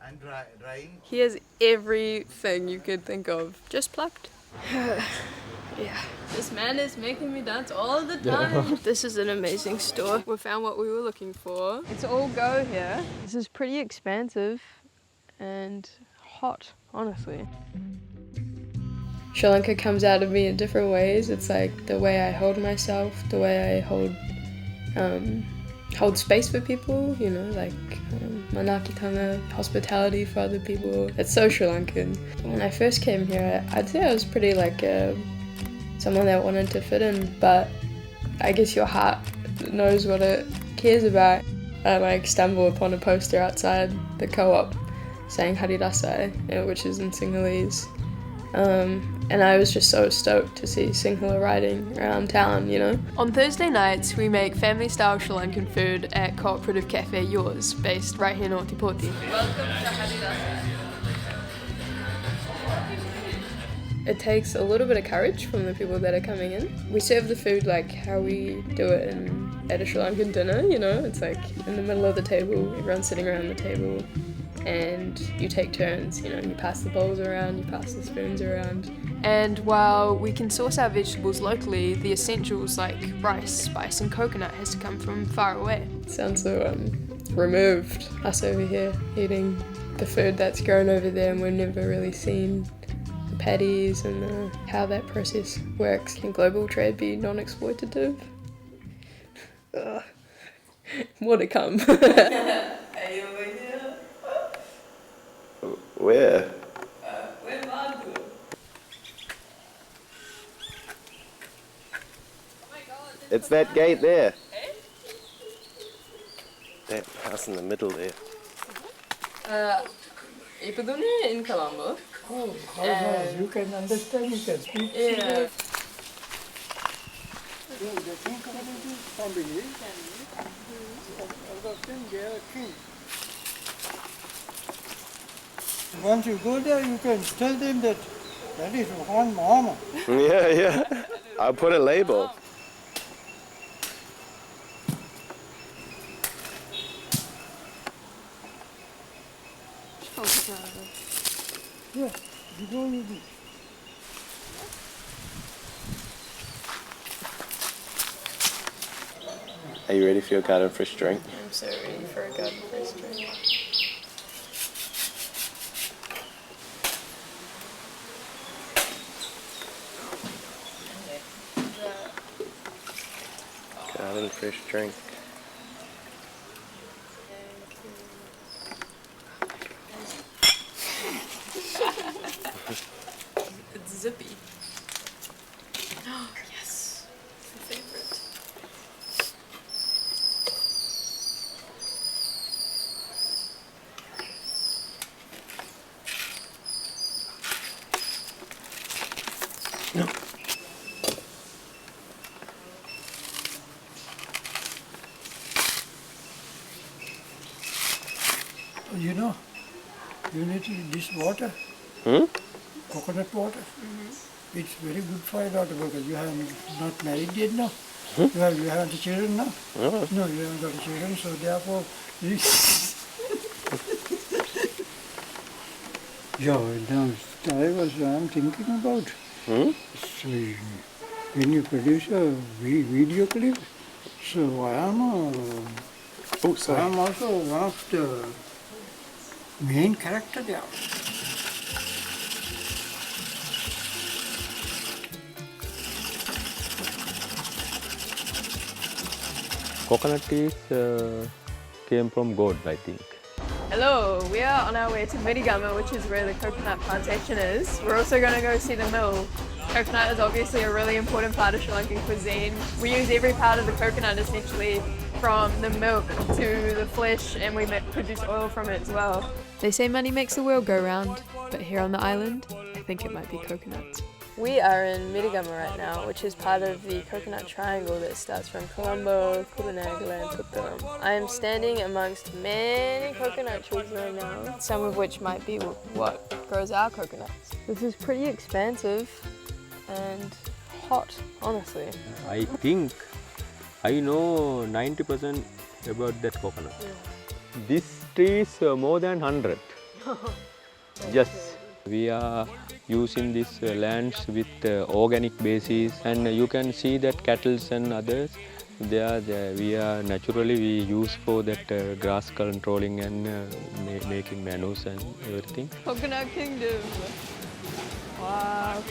And drying? He has everything you could think of, just plucked. Yeah. This man is making me dance all the time. This is an amazing store. We found what we were looking for. It's all go here. This is pretty expansive and hot, honestly. Sri Lanka comes out of me in different ways. It's like the way I hold myself, the way I hold space for people, you know, like manakitanga, hospitality for other people. It's so Sri Lankan. When I first came here, I'd say I was pretty like someone that wanted to fit in, but I guess your heart knows what it cares about. I like stumble upon a poster outside the co-op saying Hari Rasai, which is in Sinhalese. And I was just so stoked to see Sinhala writing around town, you know. On Thursday nights, we make family-style Sri Lankan food at Cooperative Cafe Yours, based right here in Ōtepoti. Welcome to Hari Rasai. It takes a little bit of courage from the people that are coming in. We serve the food like how we do it at a Sri Lankan dinner, you know. It's like in the middle of the table, everyone's sitting around the table, and you take turns, you know, you pass the bowls around, you pass the spoons around. And while we can source our vegetables locally, the essentials like rice, spice and coconut has to come from far away. It sounds so removed, us over here eating the food that's grown over there, and we've never really seen the paddies and how that process works. Can global trade be non-exploitative? More to come. Where? It's that gate there. That house in the middle there. Ipudune in Colombo. Oh, how you can understand, you can speak. Yeah. Once you go there, you can tell them that that is one Mama. Yeah. I'll put a label. Yeah, you go with it. Are you ready for your garden fresh drink? I'm so ready for a garden fresh drink. Garden fresh drink. It's zippy. Oh, yes. My favorite. You know, you need this water, coconut water. It's very good for your daughter because you have not married yet now. You have the children now. No, you haven't got the children, so therefore. Yeah, I'm thinking about. So, when you produce a video clip, so I am also one of the main character there. Coconut is came from God, I think. Hello, we are on our way to Midigama, which is where the coconut plantation is. We're also going to go see the mill. Coconut is obviously a really important part of Sri Lankan cuisine. We use every part of the coconut essentially, from the milk to the flesh, and we produce oil from it as well. They say money makes the world go round, but here on the island, I think it might be coconuts. We are in Midigama right now, which is part of the coconut triangle that starts from Colombo, Kurunegala and Puttalam. I am standing amongst many coconut trees right now, some of which might be what grows our coconuts. This is pretty expansive and hot, honestly. I think I know 90% about that coconut. Yeah. This tree is more than 100. Yes, we are using these lands with organic basis, and you can see that cattle and others, we are naturally we use for that grass controlling and making manures and everything. Coconut Kingdom. Wow.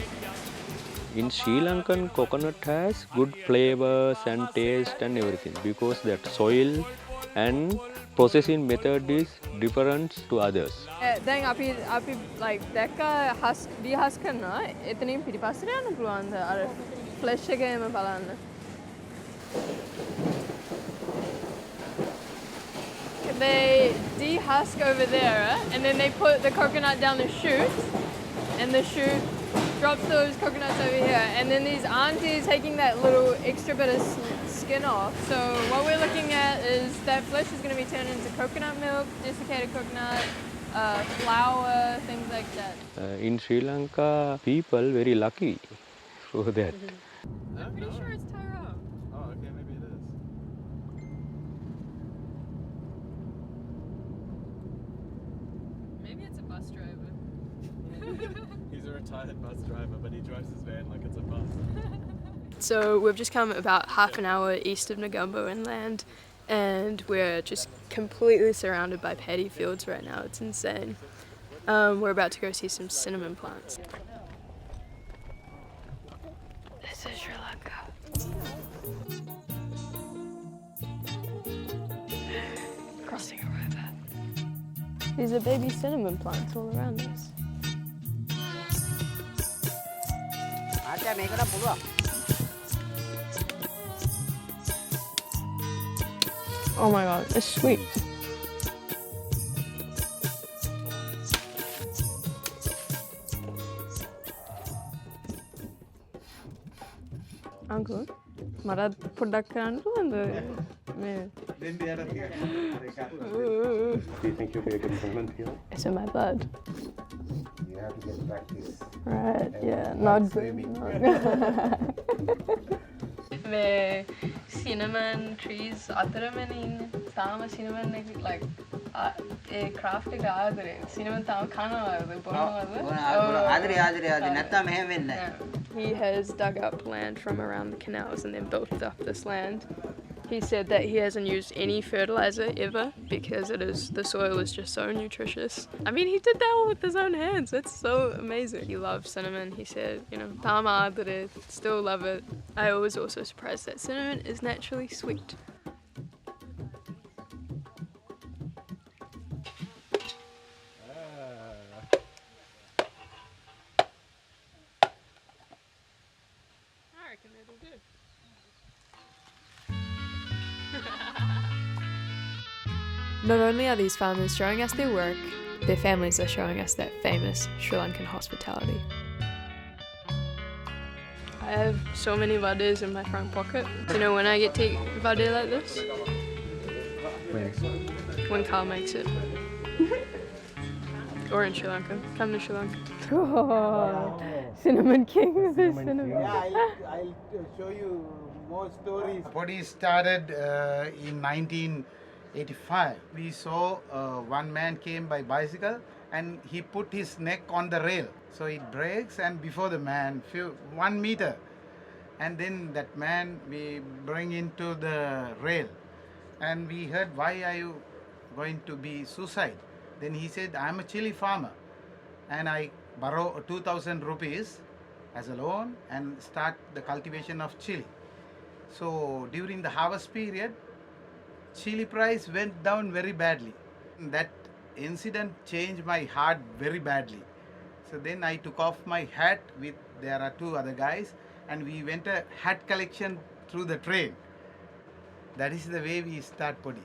In Sri Lankan, coconut has good flavors and taste and everything because that soil and processing method is different to others. දැන් අපි like දැක්ක හස් දිහස් කරනවා එතනින් පිටිපස්සට යන්න පුළුවන්ද අර ෆ්ලෙෂ් එකේම බලන්න. They dehusk over there and then they put the coconut down the chute and the chute drops those coconuts over here and then these aunties taking that little extra bit of skin off. So what we're looking at is that flesh is going to be turned into coconut milk, desiccated coconut, flour, things like that. In Sri Lanka, people very lucky for that. I'm pretty sure it's Tyrone. Oh, okay, maybe it is. Maybe it's a bus driver. He's a retired bus driver, but he drives his van like it's a bus. So we've just come about half an hour east of Negumbo inland and we're just completely surrounded by paddy fields right now. It's insane. We're about to go see some cinnamon plants. This is Sri Lanka. Crossing a river. These are baby cinnamon plants all around us. Oh my god, it's sweet. Uncle, Marad Pudakan and Do you think you'll be a good swimmer here? it's in my blood. You have to get practice. Right, yeah, And not swimming. The cinnamon trees අතරමනේ තාම cinnamon එක like ඒ craft එක ආදරේ cinnamon තාම කනවද බොනවද නැත්තම් මෙහෙම වෙන්නේ He has dug up land from around the canals and then built up this land. He said that he hasn't used any fertilizer ever because the soil is just so nutritious. I mean, he did that all with his own hands. That's so amazing. He loves cinnamon. He said, tāma adare, still love it. I was also surprised that cinnamon is naturally sweet. I reckon it'll do. Not only are these farmers showing us their work, their families are showing us that famous Sri Lankan hospitality. I have so many vadis in my front pocket. You know when I get to eat vadi like this? When Carl makes it. Or in Sri Lanka. Come to Sri Lanka. Oh, Cinnamon King with his cinnamon. I'll show you more stories. Body started in 1985. We saw one man came by bicycle and he put his neck on the rail. So it breaks and before the man, 1 meter. And then that man we bring into the rail. And we heard, why are you going to be suicide? Then he said, I'm a chili farmer. And I borrow 2,000 rupees as a loan and start the cultivation of chili. So during the harvest period, chili price went down very badly. That incident changed my heart very badly. So then I took off my hat with, there are 2 other guys, and we went a hat collection through the train. That is the way we start Podi.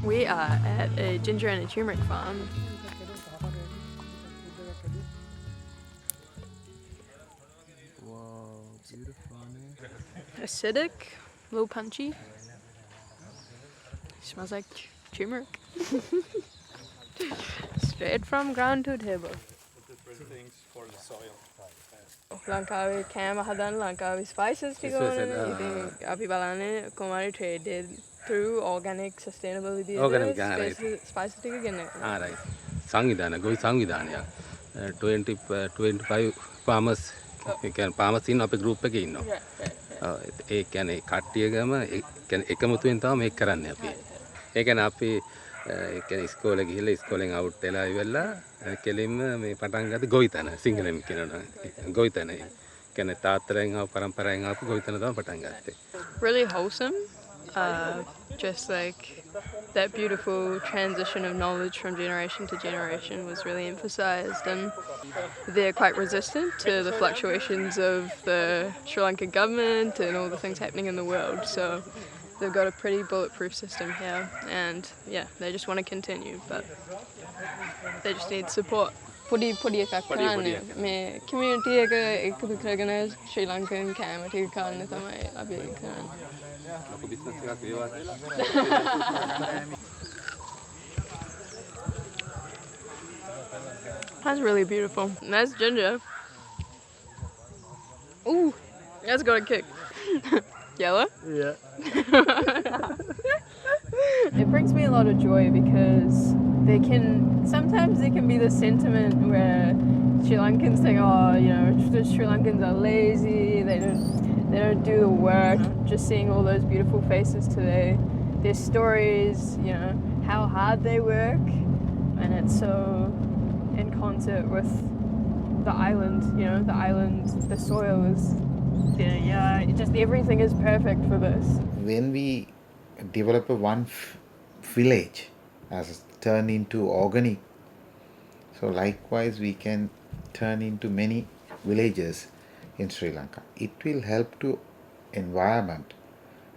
We are at a ginger and a turmeric farm. Wow, beautiful. Acidic, a little punchy. Smells like Turmeric. Straight from ground to table. Different things for the soil. ලංකාවේ කෑම හදන්න ලංකාවේ spices ටික ඕනනේ. ඉතින් අපි බලන්නේ කොහොමද trade through organic sustainable විදිහට Organic, ah, right. spices ටික ගෙන්න. right. සංවිධාන ගොවි සංවිධානයක් 25 farmers farmers ඉන්න අපේ group එකේ ඉන්නවා. ඒ කියන්නේ කට්ටියගම එකමුතුවෙන් තමයි මේක කරන්නේ අපි. ඒ කියන්නේ අපි ඒ කියන්නේ ඉස්කෝලේ ගිහිල්ලා ඉස්කෝලෙන් අවුට් වෙලා ඉවරලා කෙලින්ම මේ පටන් ගත්ත ගොවිතැන සිංහලෙන් කියනවා. ගොවිතැන. කියන්නේ තාත්තලෙන් ආව පරම්පරාවෙන් ආපු ගොවිතැන තමයි පටන් ගත්තේ. Really wholesome. Just like that beautiful transition of knowledge from generation to generation was really emphasized, and they're quite resistant to the fluctuations of the Sri Lankan government and all the things happening in the world. So they've got a pretty bulletproof system here, and yeah, they just want to continue, but they just need support. Podi එකක් කරන්නේ මේ community එක එකතු කරගෙන Sri Lankan කෑම ටික කන්න තමයි අපි කරන්නේ. ලොකු බිස්නස් එකක් වේවා. That's really beautiful. That's ginger. Ooh, that's got a kick. Yellow? Yeah. It brings me a lot of joy because sometimes there can be the sentiment where Sri Lankans think, oh, you know, the Sri Lankans are lazy, they don't do the work. Just seeing all those beautiful faces today, their stories, you know, how hard they work, and it's so in concert with the island, you know, the soil is, yeah, just everything is perfect for this. When we develop one village as turn into organic, so likewise we can turn into many villages in Sri Lanka. It will help to environment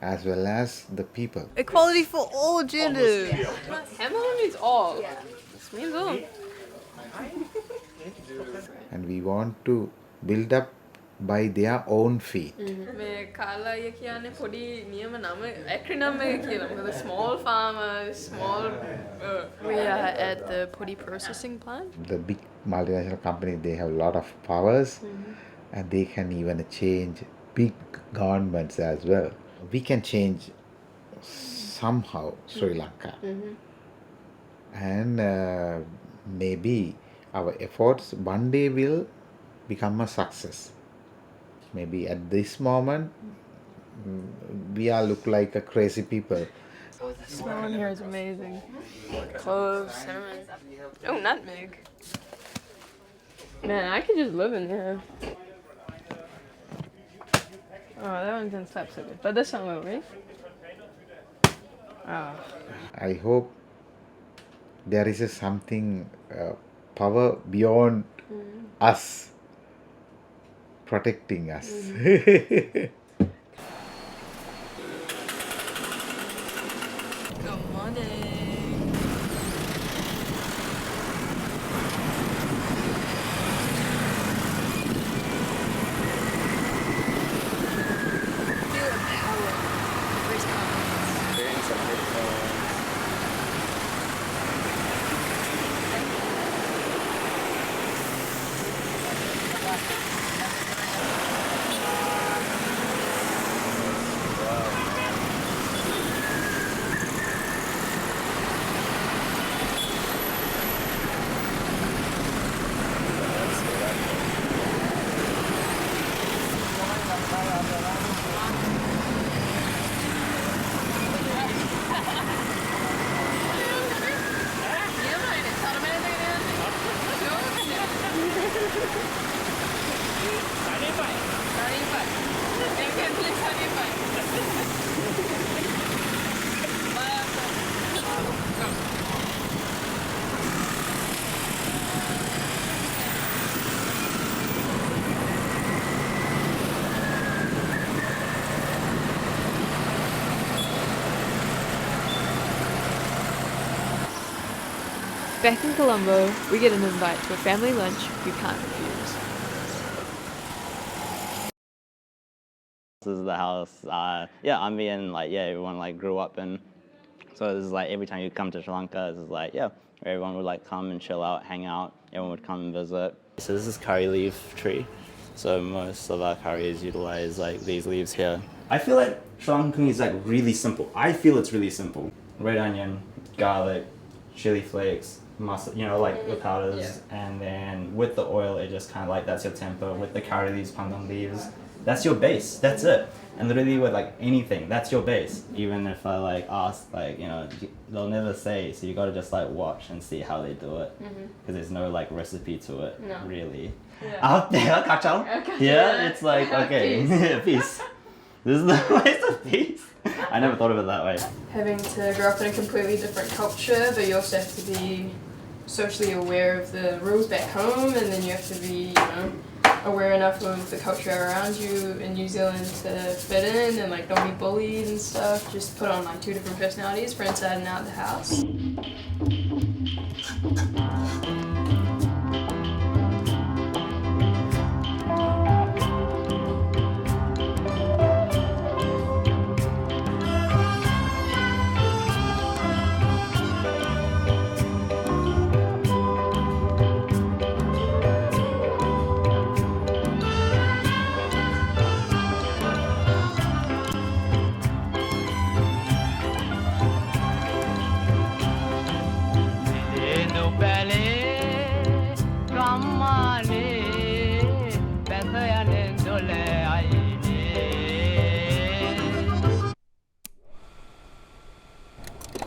as well as the people. Equality for all genders. Hamilton means all. This means all. And we want to build up by their own feet. මේ කාලා අයියා කියන්නේ පොඩි නියම නම acronym එක කියලා. මොකද small farmers, small we are at the potty processing plant. The big multinational companies, they have a lot of powers, and they can even change big governments as well. We can change somehow Sri Lanka, and maybe our efforts one day will become a success. Maybe at this moment we all look like a crazy people. Oh, the smell in here is amazing. Cloves, cinnamon. Oh, nutmeg. Man, I could just live in here. Oh, that one didn't slap so good. But this one will, right? Oh. I hope there is something power beyond us, protecting us. Good morning. Feel the power of race confidence. Back in Colombo, we get an invite to a family lunch you can't refuse. This is the house. Yeah, I'm being everyone grew up in. So this is like every time you come to Sri Lanka, this is like, yeah, everyone would like come and chill out, hang out. Everyone would come and visit. So this is curry leaf tree. So most of our curries utilize like these leaves here. I feel like Sri Lankan cooking is like really simple. I feel it's really simple. Red onion, garlic, chili flakes, mustard, you know, like the powders, and then with the oil, it just kind of like, that's your temper. With the curry leaves, pandan leaves, that's your base. That's it. And literally with like anything, that's your base. Even if I like ask, like, you know, they'll never say, so you gotta just like watch and see how they do it. Because there's no like recipe to it, really. Yeah, kacang. Yeah, it's like, okay, peace. This is the place of peace. I never thought of it that way. Having to grow up in a completely different culture, but you also have to be socially aware of the rules back home, and then you have to be, you know, aware enough of the culture around you in New Zealand to fit in and like don't be bullied and stuff. Just put on like two different personalities for inside and out of the house.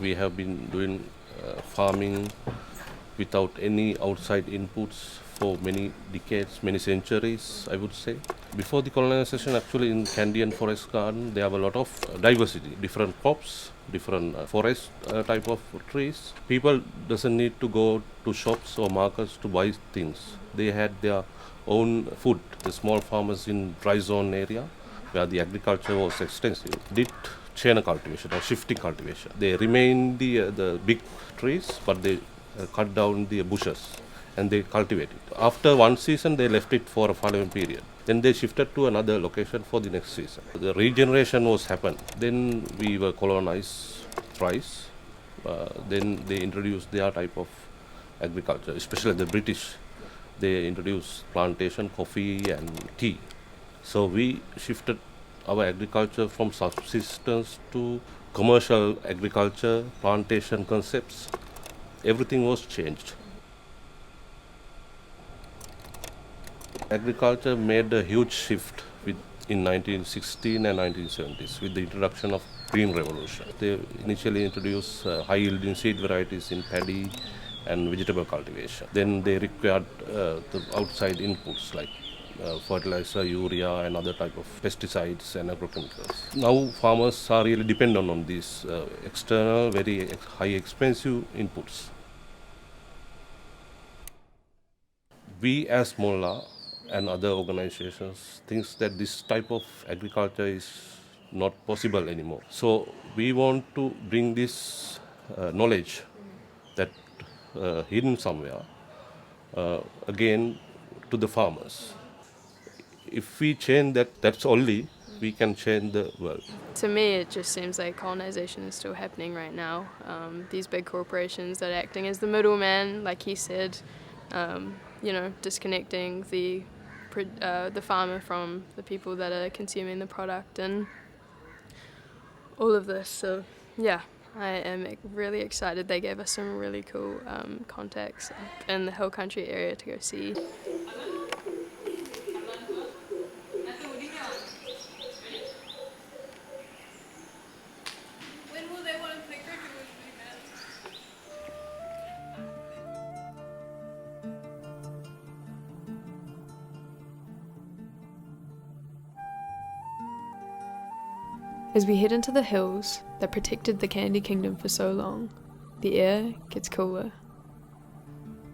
We have been doing farming without any outside inputs for many decades, many centuries, I would say. Before the colonization, actually in Candian Forest Garden, there have a lot of diversity, different crops, different forest type of trees. People doesn't need to go to shops or markets to buy things. They had their own food. The small farmers in dry zone area where the agriculture was extensive did chain cultivation or shifting cultivation. They remain the big trees, but they cut down the bushes and they cultivate it. After one season, they left it for a following period. Then they shifted to another location for the next season. The regeneration was happened. Then we were colonized thrice. Then they introduced their type of agriculture, especially the British. They introduced plantation, coffee and tea. So we shifted our agriculture from subsistence to commercial agriculture, plantation concepts. Everything was changed. Agriculture made a huge shift in 1916 and 1970s with the introduction of Green Revolution. They initially introduced high-yielding seed varieties in paddy and vegetable cultivation. Then they required the outside inputs like fertilizer, urea and other type of pesticides and agrochemicals. Now farmers are really dependent on these external, very high expensive inputs. We as Molla and other organizations think that this type of agriculture is not possible anymore. So we want to bring this knowledge that hidden somewhere again to the farmers. If we change that's only we can change the world. To me, it just seems like colonization is still happening right now. These big corporations that are acting as the middleman, like he said, you know, disconnecting the farmer from the people that are consuming the product and all of this. So yeah, I am really excited. They gave us some really cool contacts up in the hill country area to go see. As we head into the hills that protected the Candy Kingdom for so long, the air gets cooler.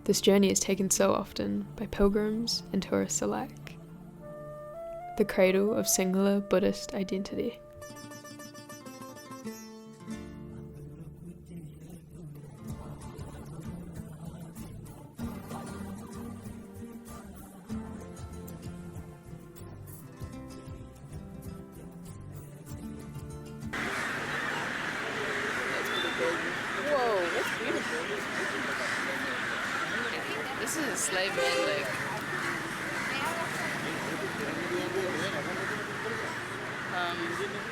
This journey is taken so often by pilgrims and tourists alike. The cradle of singular Buddhist identity. This is a slave-made lake.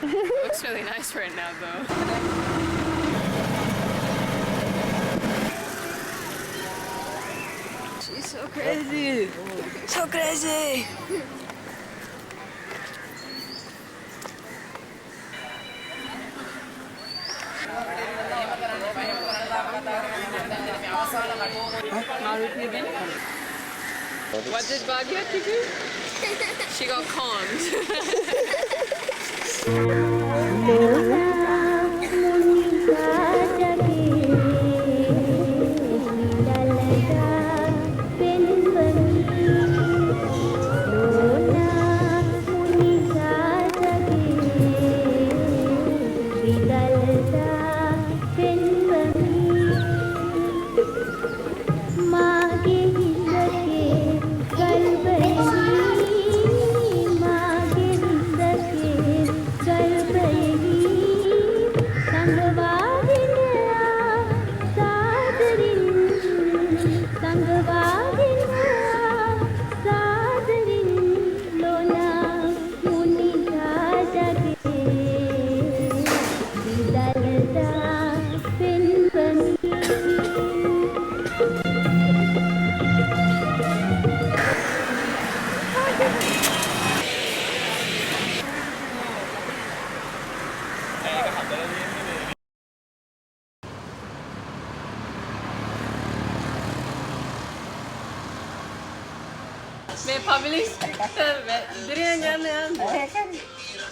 It looks really nice right now, though. She's so crazy. So crazy. What did Bhagya do? She got conned.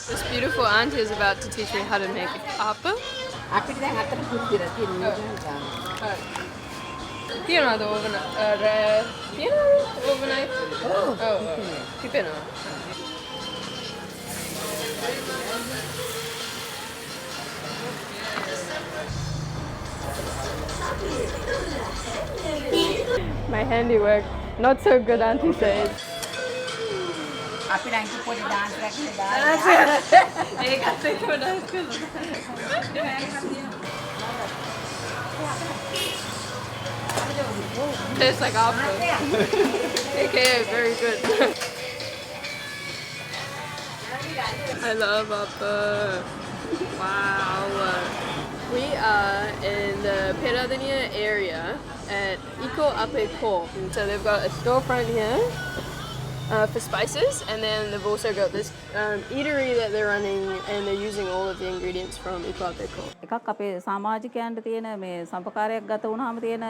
This beautiful auntie is about to teach me how to make kaupapa. Tienado overnight. Tienado overnight. Oh, keep My handiwork, not so good, auntie says. Tastes like apple. AKA very good. I love apple. Wow. We are in the Peradeniya area at Ōtepoti. And so they've got a storefront here for spices, and then they've also got this eatery that they're running, and they're using all of the ingredients from Ōtepoti. එකක් අපේ සමාජිකයන්ට තියෙන මේ සම්පකාරයක් ගත වුණාම තියෙන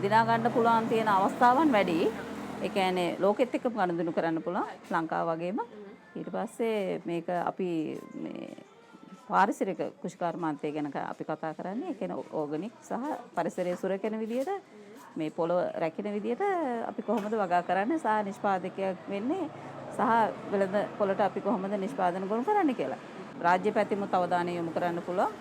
දිනා ගන්න පුළුවන් තියෙන අවස්ථාවන් වැඩි. ඒ කියන්නේ ලෝකෙත් එක්ක ගනුදෙනු කරන්න පුළුවන් ලංකාව වගේම. ඊට පස්සේ මේක අපි මේ පාරිසරික කුෂිකාර්මාන්තය ගැන අපි කතා කරන්නේ. ඒ කියන්නේ ඕගනික් සහ පරිසරයේ සුරකින විදියට මේ පොළොව රැකින විදියට අපි කොහොමද වගා කරන්නේ සහ නිෂ්පාදකයක් වෙන්නේ සහ වෙළඳ පොළට අපි කොහොමද නිෂ්පාදන කරන්නේ කියලා. රාජ්‍ය පැතිමුත් අවධානය යොමු කරන්න පුළුවන්.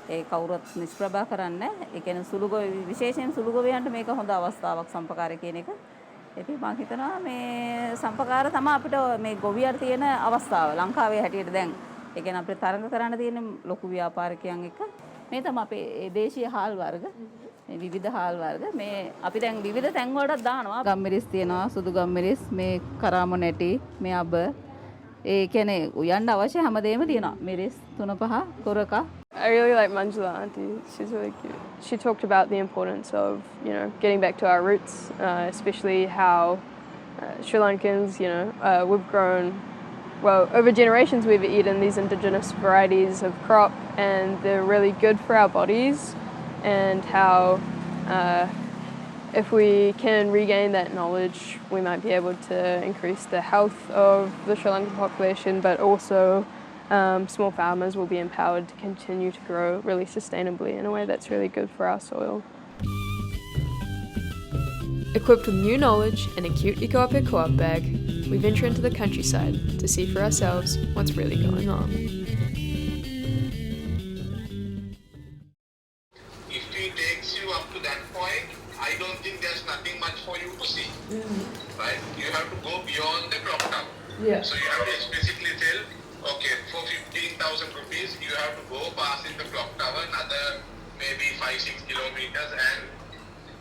ඒ කවුරුත් නිෂ්ප්‍රභා කරන්නේ. ඒ කියන්නේ සුළුගොවි විශේෂයෙන් සුළුගොවියන්ට මේක හොඳ අවස්ථාවක් සම්පකාරය කියන එක. ඉතින් මම හිතනවා මේ සම්පකාර තමයි අපිට මේ ගොවියට තියෙන අවස්ථාව ලංකාවේ හැටියට දැන්. ඒ කියන්නේ අපිට තරඟ කරන්න තියෙන ලොකු ව්‍යාපාරිකයන් එක්ක මේ තමයි අපේ දේශීය හාල් වර්ග. මේ විවිධ හාල් වර්ග මේ අපි දැන් විවිධ තැන් වලට දානවා. ගම්මිරිස් තියෙනවා, සුදු ගම්මිරිස්, මේ කරාමු නැටි, මේ අබ. ඒ කියන්නේ උයන්න අවශ්‍ය හැමදේම තියෙනවා. මිරිස් 3-5 කොරක. I really like Manjula auntie. She's really cute. She talked about the importance of, getting back to our roots, especially how Sri Lankans, we've grown, well, over generations we've eaten these indigenous varieties of crop, and they're really good for our bodies, and how if we can regain that knowledge, we might be able to increase the health of the Sri Lankan population, but also small farmers will be empowered to continue to grow really sustainably in a way that's really good for our soil. Equipped with new knowledge and a cute Eco-Epic co-op bag, we venture into the countryside to see for ourselves what's really going on. If it takes you up to that point, I don't think there's nothing much for you to see. Right? You have to go beyond the clock tower. Yeah. So you have to explicitly tell, okay, for 15,000 rupees, you have to go past in the clock tower another maybe 5-6 kilometers, and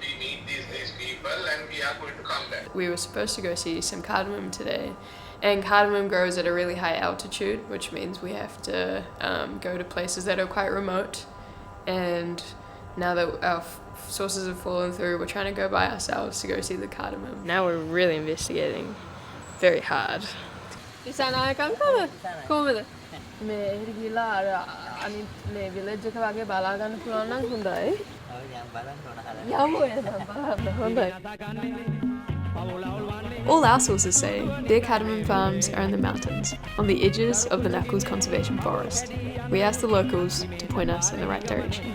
we meet these people, travel and we are going to come back. We were supposed to go see some cardamom today, and cardamom grows at a really high altitude, which means we have to go to places that are quite remote. And now that our sources have fallen through, we're trying to go by ourselves to go see the cardamom. Now we're really investigating very hard. All our sources say their cardamom farms are in the mountains, on the edges of the Knuckles Conservation Forest. We asked the locals to point us in the right direction.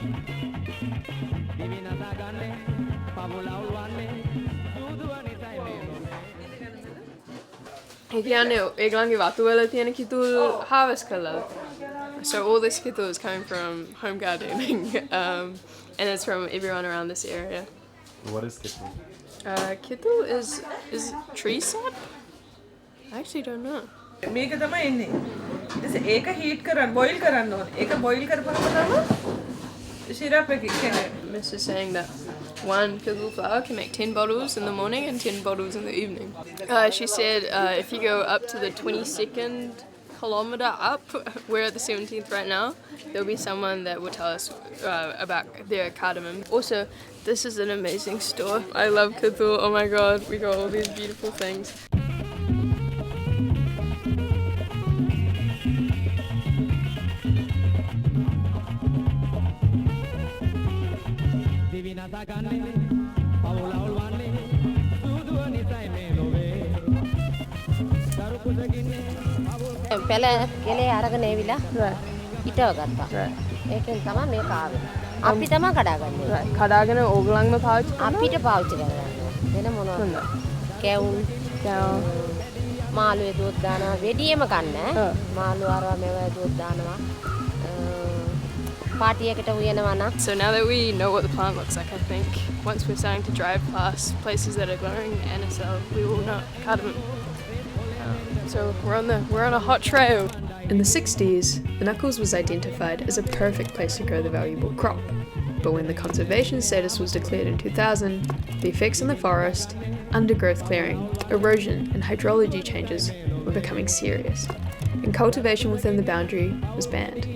So all this kittul is coming from home gardening, and it's from everyone around this area. What is kittul? Kittul is tree sap? I actually don't know. මේක තමයි එන්නේ. ඊට ඒක heat කරන්න Boyle කරන්න ඕනේ. ඒක Boyle කරපුවම තමයි syrup එක කියන්නේ. Miss is saying that one kittul flour can make 10 bottles in the morning and 10 bottles in the evening. She said if you go up to the 22nd kilometer up, we're at the 17th right now, there'll be someone that will tell us about their cardamom. Also, this is an amazing store. I love kittul. Oh my god, we got all these beautiful things. පෙළ කෙලේ අරගෙන ඇවිලා හිටව ගත්තා. ඒකෙන් තමයි මේක ආවේ. අපි තමයි කඩාගන්නේ. කඩාගෙන ඕගලන්ම පාවිච්චි අපිට පාවිච්චි කරගන්නවා. වෙන මොනවද? කැවුම් මාළුවේ දුවත් දානවා. වෙඩියෙම ගන්න. මාළු ආරවා මේවා දුවත් දානවා. පාටියකට උයනවා නම්. So now that we know what the plant looks like, I think once we're starting to drive past places that are growing NSL, we will know cardamom. So we're on a hot trail. In the 60s, the Knuckles was identified as a perfect place to grow the valuable crop. But when the conservation status was declared in 2000, the effects on the forest, undergrowth clearing, erosion and hydrology changes were becoming serious, and cultivation within the boundary was banned.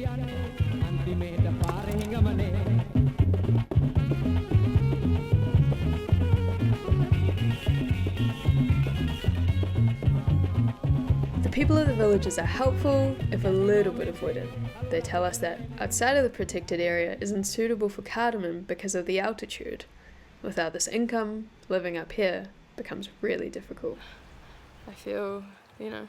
People of the villages are helpful, if a little bit avoidant. They tell us that outside of the protected area isn't suitable for cardamom because of the altitude. Without this income, living up here becomes really difficult. I feel, I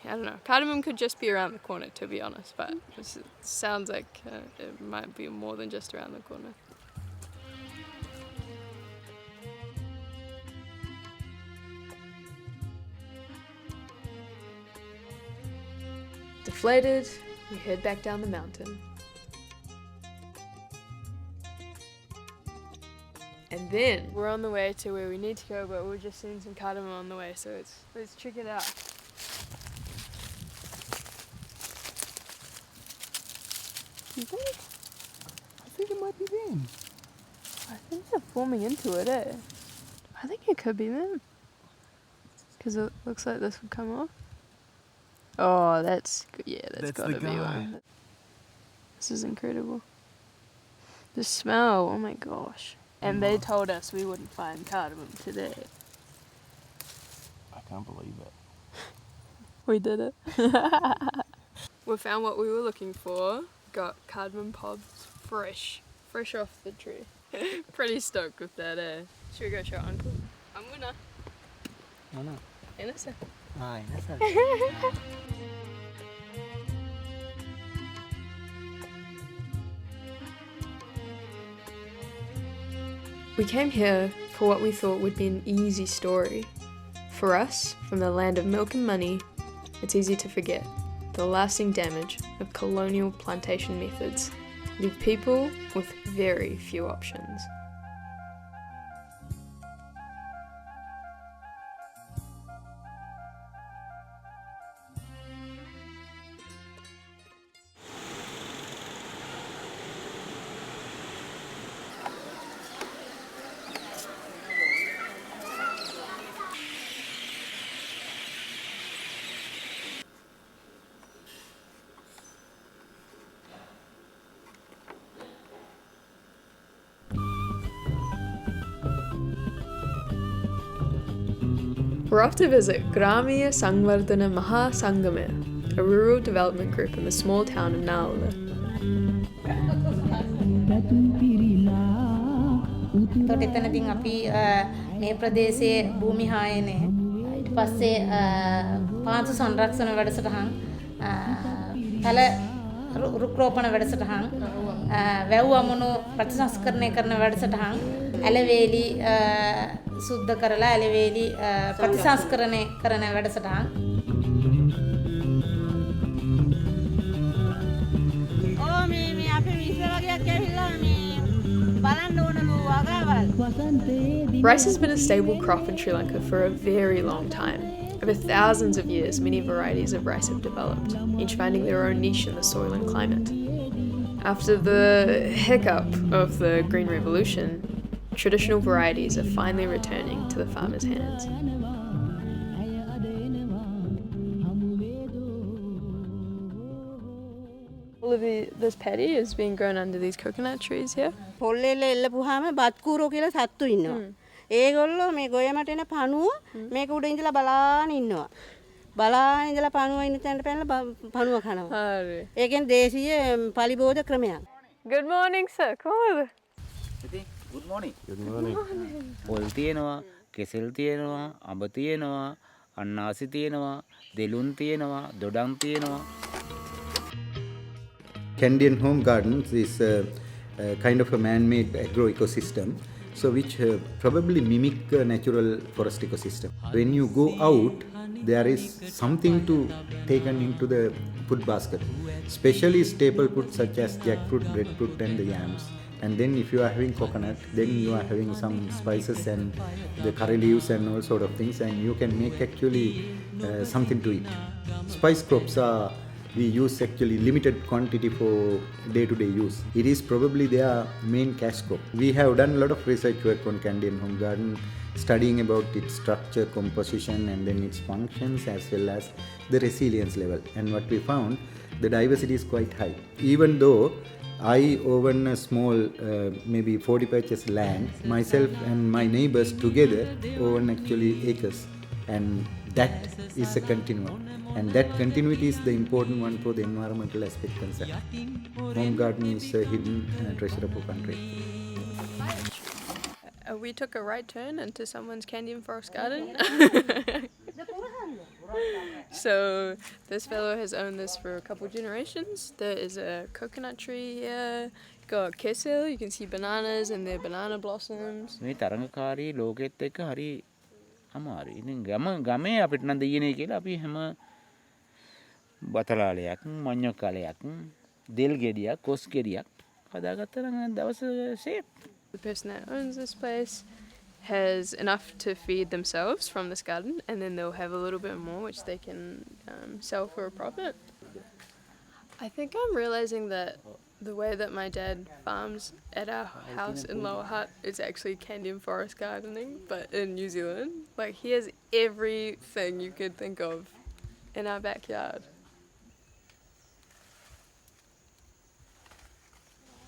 don't know. Cardamom could just be around the corner, to be honest, but it sounds like it might be more than just around the corner. Deflated, we head back down the mountain. And then we're on the way to where we need to go, but we're just seeing some cardamom on the way, so let's check it out. You think? I think it might be them. I think they're forming into it, eh? I think it could be them. Because it looks like this would come off. Oh, that's gotta be one. This is incredible. The smell, oh my gosh. And they told us we wouldn't find cardamom today. I can't believe it. We did it. We found what we were looking for. Got cardamom pods fresh off the tree. Pretty stoked with that, eh? Should we go show Uncle? I'm gonna. No, no. Innocent. Ah, innocent. We came here for what we thought would be an easy story. For us, from the land of milk and money, it's easy to forget the lasting damage of colonial plantation methods leave people with very few options. We're off to visit Gramiya Sangvardhana Maha Sangame, a rural development group in the small town of Naula. එතකොට එතනදී අපි මේ ප්‍රදේශයේ භූමි හායනේ ඊට පස්සේ පාංශු සංරක්ෂණ වැඩසටහන් තල රුක් රෝපණ වැඩසටහන් වැව් අමුණු ප්‍රතිසංස්කරණය කරන වැඩසටහන් ඇලවේලි සුද්ධ කරලා ඇලවේලි ප්‍රතිසංස්කරණය කරන වැඩසටහන් මේ අපේ විශ්ව වර්ගයක් ඇවිල්ලා මේ Rice has been a stable crop in Sri Lanka for a very long time. Over thousands of years, many varieties of rice have developed, each finding their own niche in the soil and climate. After the hiccup of the Green Revolution, traditional varieties are finally returning to the farmers' hands. All of this paddy is being grown under these coconut trees here. පොල්ලෙල්ල එල්ලපුවාම බත්කූරෝ කියලා සත්තු ඉන්නවා. ඒගොල්ලෝ මේ ගොයමට එන පණුව මේක උඩ ඉඳලා බලාගෙන ඉන්නවා. බලාගෙන ඉඳලා පණුව ඉන්න තැනට පැනලා පණුව කනවා. හරි. ඒකෙන් දේශීය පලිබෝධ ක්‍රමයක්. Good morning, sir. Come over. Good morning. Good morning. පොල් තියෙනවා, කෙසෙල් තියෙනවා, අඹ තියෙනවා, අන්නාසි තියෙනවා, දෙලුන් තියෙනවා, දොඩම් තියෙනවා. Candian home gardens is a kind of a man-made agro ecosystem, so which probably mimic a natural forest ecosystem. When you go out, there is something to taken into the food basket, especially staple food such as jackfruit, breadfruit and the yams. And then if you are having coconut, then you are having some spices and the curry leaves and all sort of things, and you can make actually something to eat. Spice crops are we use actually limited quantity for day-to-day use. It is probably their main cash crop. We have done a lot of research work on Candian home garden, studying about its structure, composition and then its functions as well as the resilience level. And what we found, the diversity is quite high. Even though I own a small maybe 40 patches land, myself and my neighbors together own actually acres, and that is a continuum. And that continuity is the important one for the environmental aspect concerned. Home garden is a hidden treasure of our country. We took a right turn into someone's Candian forest garden. So this fellow has owned this for a couple generations. There is a coconut tree here. Got kesel, you can see bananas and their banana blossoms. මේ තරඟකාරී ලෝකෙත් එක්ක හරි අමාරුයි. ඉතින් ගමේ අපිට නම් දෙයිනේ කියලා අපි හැම බතලාලයක්, මඤ්ඤොක් කාලයක්, දෙල් ගෙඩියක්, කොස් ගෙඩියක් හදාගත්තා නම් දවස් safe. The person that owns this place has enough to feed themselves from this garden, and then they'll have a little bit more which they can sell for a profit. I think I'm realizing that the way that my dad farms at our house in Lower Hutt is actually Candian forest gardening, but in New Zealand. Like, he has everything you could think of in our backyard.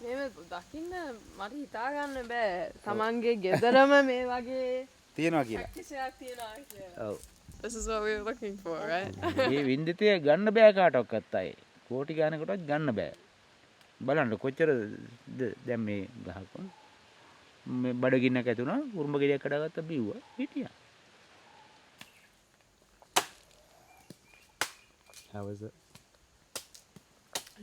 මේව දකින්න මට හිතා ගන්න බෑ තමන්ගේ ගෙදරම මේ වගේ තියනවා කියලා. ප්‍රැක්ටිසයක් තියනවා කියලා. ඔව්. This is what we were looking for, right? මේ වින්දිතය ගන්න බෑ කාටවත් අය. කෝටි ගානකටවත් ගන්න බෑ. බලන්න කොච්චර දැන් මේ ගහක මේ බඩගින්නක් ඇතුණා උරුඹ ගෙඩියක් කඩාගත්ත බිව්වා හිටියා. How is it?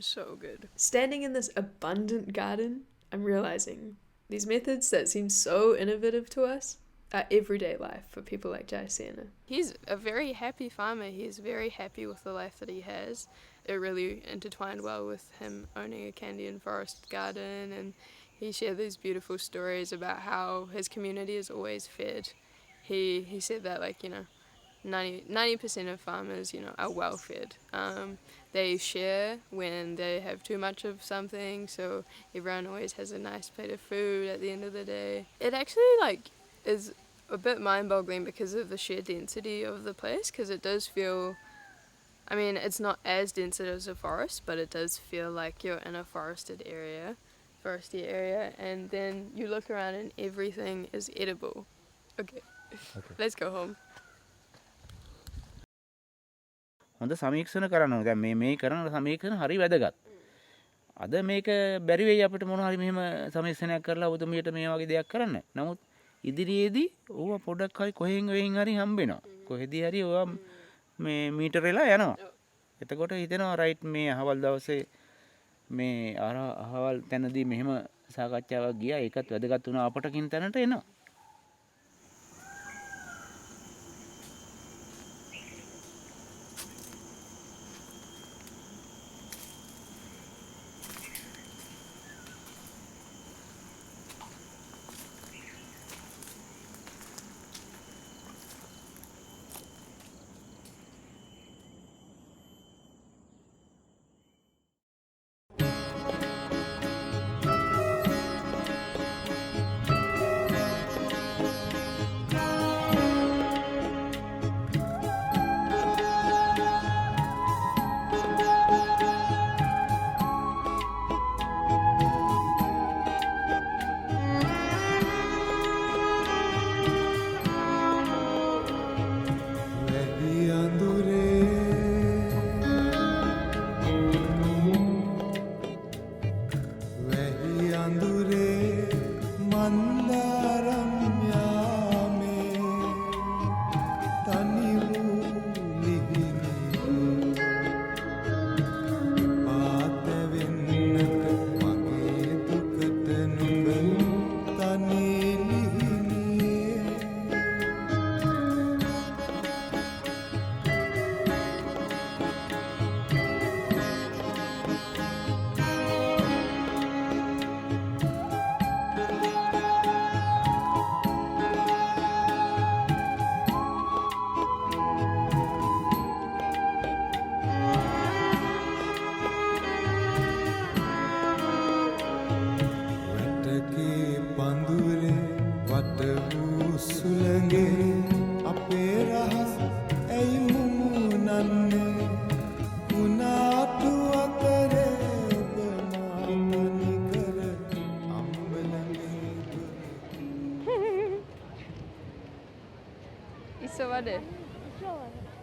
So good. Standing in this abundant garden, I'm realizing these methods that seem so innovative to us are everyday life for people like Jaisena. He's a very happy farmer. He's very happy with the life that he has. It really intertwined well with him owning a Candian forest garden, and he shared these beautiful stories about how his community is always fed. He said that, like, you know, 90% of farmers, you know, are well fed. They share when they have too much of something, so everyone always has a nice plate of food at the end of the day. It actually, like, is a bit mind-boggling because of the sheer density of the place, because it does feel, I mean, it's not as dense as a forest, but it does feel like you're in a foresty area, and then you look around and everything is edible. Okay. Let's go home. හොඳ සමීක්ෂණ කරන්න ඕනේ. දැන් මේ කරන සමීක්ෂණ හරි වැදගත්. අද මේක බැරි වෙයි අපිට මොන හරි මෙහෙම සමීක්ෂණයක් කරලා ඔබතුමියට මේ වගේ දෙයක් කරන්න. නමුත් ඉදිරියේදී ඕවා පොඩක් හරි කොහෙන් හරි හම්බ වෙනවා. කොහෙදී හරි ඕවා මේ මීටර වෙලා යනවා. එතකොට හිතෙනවා රයිට් මේ අහවල් දවසේ මේ අහවල් තැනදී මෙහෙම සාකච්ඡාවක් ගියා. ඒකත් වැදගත් වුණා අපට කින් තැනට එනවා.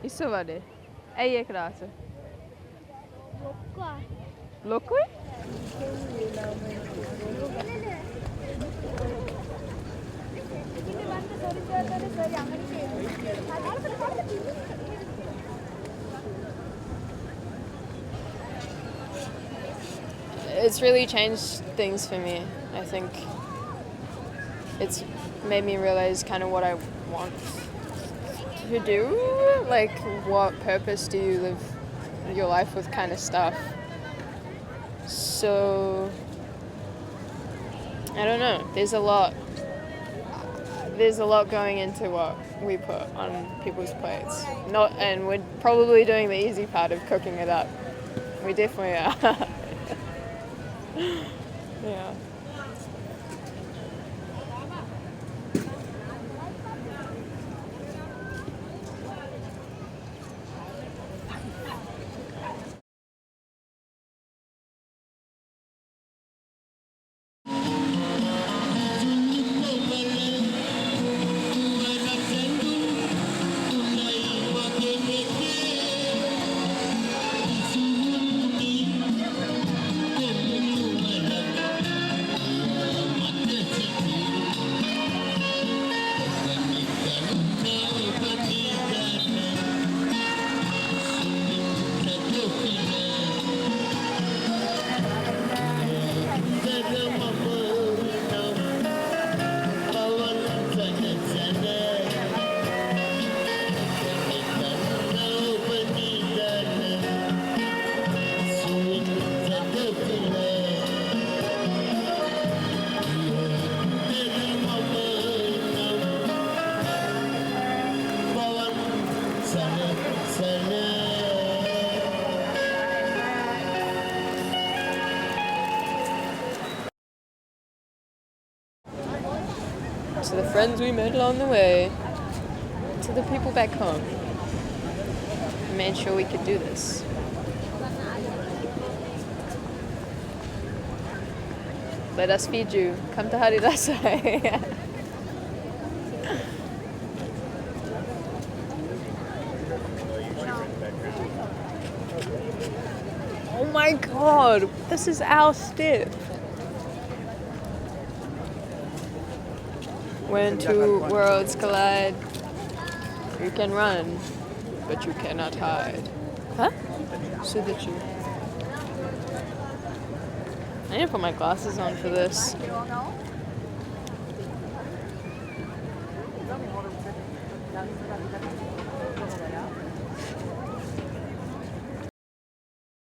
ඉස්සවද? ඇයි ඒක රාස? ලොකුයි? It's really changed things for me. I think it's made me realize kind of what I want to do. Like, what purpose do you live your life with kind of stuff. So I don't know. There's a lot going into what we put on people's plates. And we're probably doing the easy part of cooking it up. We definitely are. Yeah. To the friends we met along the way, to the people back home. We made sure we could do this. Let us feed you. Come to Hari Rasai. Oh my god, this is our step. When two worlds collide, you can run, but you cannot hide. Huh? So that you. I need to put my glasses on for this.